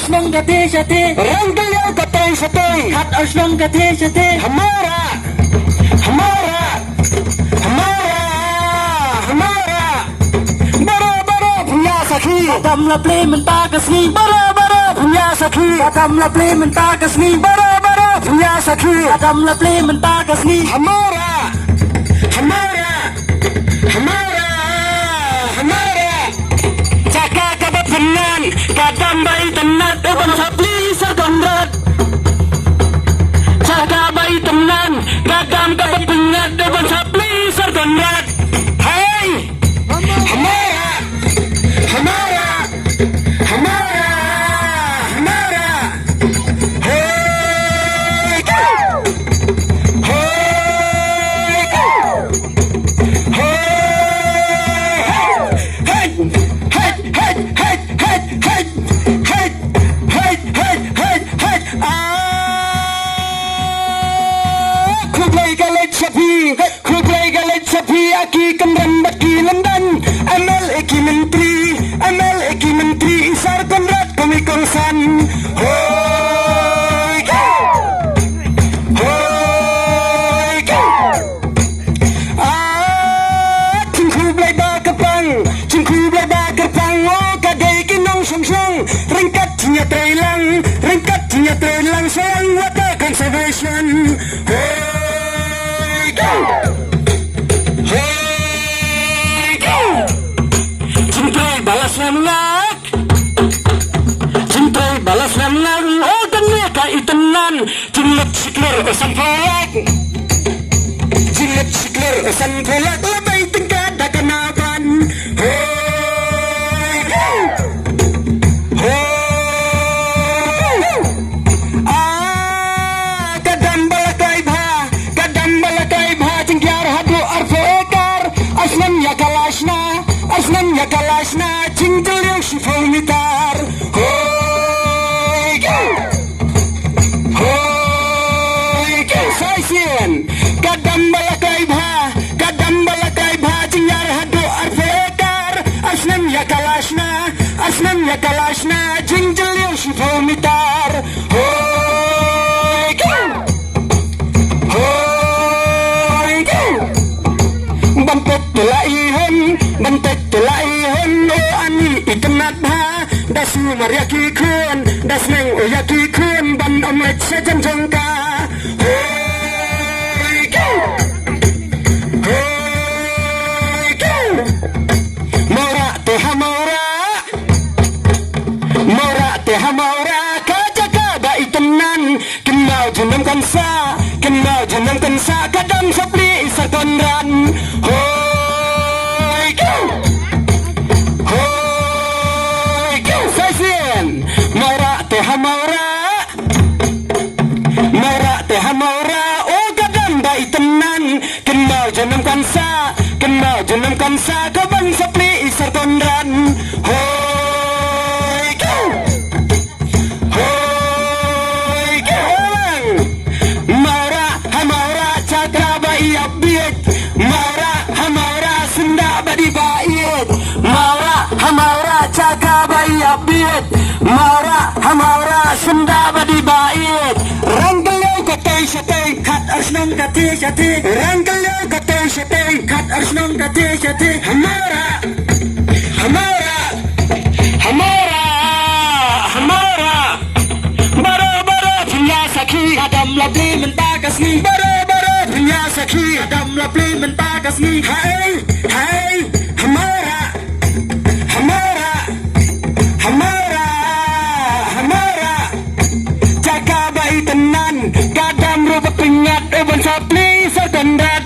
Arsenal gati shati Ranggalyo katay satay Kat Arsenal gati shati Hamara Hamara Hamara Hamara Bara bara punya sakhi Kadam la play menta kasni Bara bara punya sakhi Kadam la play menta kasni Bara bara punya sakhi Kadam la play menta kasni Hamara Hamara Hamara Hamara Caka kabat benan Kadam bayi tenat Depan sapli serkondrat Caka bayi tenan Kadam kabat benan Depan sapli serkondrat Hai Hamara Hamara Hamara Hamara Hei Aki kemran baki London ML Eki Menteri Isar Konrad Komikongsan Hoi Hoi Cingku blai ba kepang Oh kadai kinong song Ringkat tinya trailang Sayang water conservation Hoi Cintai balas namnak Oh tanya kaitenan Jilat sikler sampolak Lebay tingkat dah kenaban Kadam balakai bha Cingkiar hadu arfe ekar Asnan ya kalashna Cingkel yang sifau mitar Saisien Kadam balakai bha Cingkiar hadu arfe ekar Asnan ya kalashna Cingkel yang sifau mitar Bantet tulaihon O ani ikenat ha Das mariaki kun Das neng oyaki kun Ban omelet sejan jengka Mora teha mora Kajaka bai tenan Kenal jenam kansa Kadam sapli isar konran Mora Oh kadang baik tenan Kenal jenam kansa Kaban sapli isar kondran Hoi Maura cakra bayi abid Maura senda badi baid Maura cakra bayi abid Maura senda badi baid Ranggalyo katay syatay Kat Arsenal katay syatay Ranggalyo katay syatay Kat Arsenal katay syatay Hamara Bara punya sakhi Adam la play menta kasni Bara punya sakhi Adam la play menta kasni Hai Hamara Jaga bayi tenan Kadam rupa pingat Eban sapli serkondat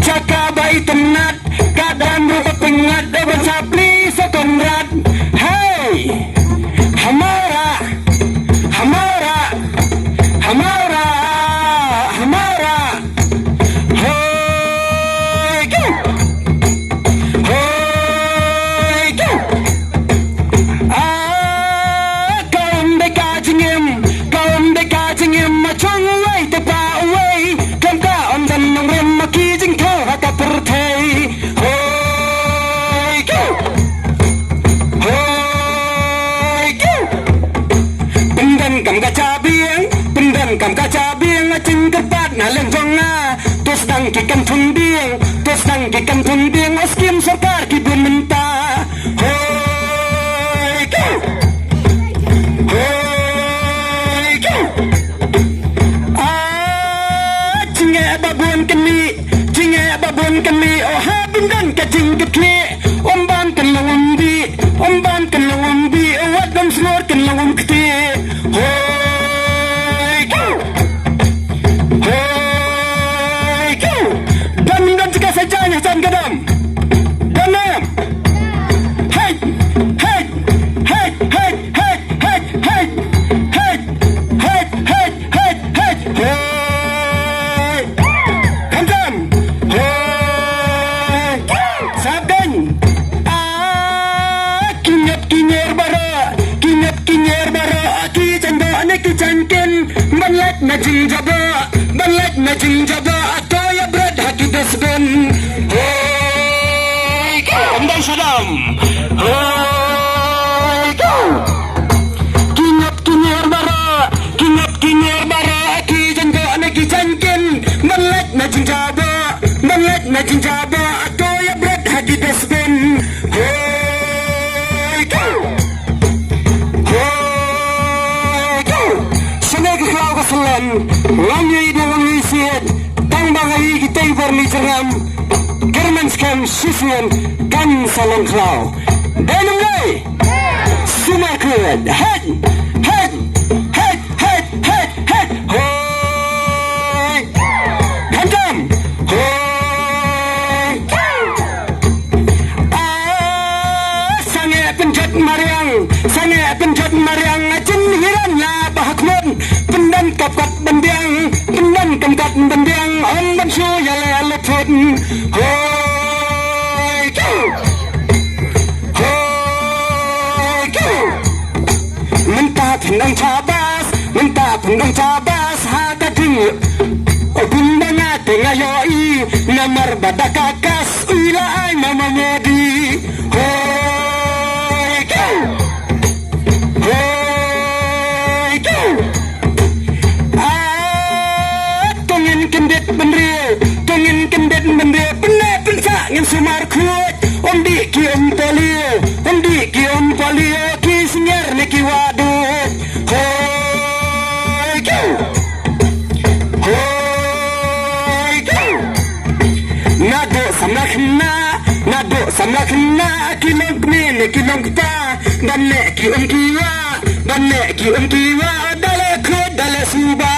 Jaga bayi tenan Kadam rupa pingat Eban sapli serkondat Hei Hamara Hoi ki kantong ding tos nang ki kantong ding askim sarkar ki bumenta hoy go hoy go jinge babun kami oh ha bindan ka jing ke omban kan langumbi wat dam snor kan langum kte hoy go dan jika sajanya san gadam danam hey hey hey hey hey hey hey hey hey hey hey hey hey kantam hey sabdan kinyer bara ki janda ane ki janken banlat na jing jaba to ya brad haki desben hey andai salam hey kinyer bara ki janda ane ki janken banlat na jing jaba to ya brad haki desben hey Langi dengan isian tang bangai kita berniceram German scam sisian kan salang klau dan mulai sumakan head hoi hantam hoi sange penjat mariang acin hirannya bahakmun pendan kapat bendiang om ban su ya le put hoi go minta pendang cabas ha ka ting bundanga tengayo I namar badakakas ila ai mama modi hoi go kendet bendria pensa ngin sumar kuat ondi ki om polio ki singar ne ki wadut hoi go nado samlakhna kilong ta dan ne ki om kiwa dale suba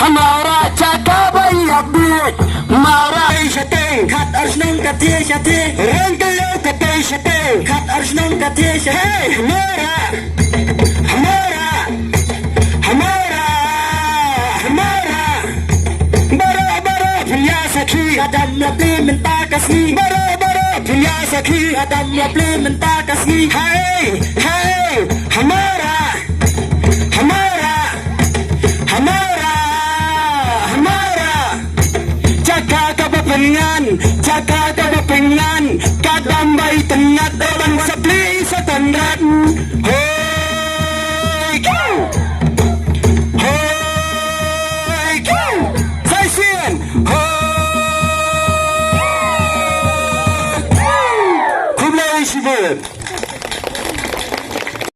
हमारा चाका भाई अपडेट मारा शते खत अर्शनम कथे शते रंग लो कथे शते खत अर्शनम कथे शते हमारा बरो भैया सखी अदम लपले मिलता कसनी बरो भैया सखी अदम लपले मिलता कसनी हाय हमारा Jaga kepengan kadang bayi tengat orang sepli setendat hoi go saya sian hoi kublai sibet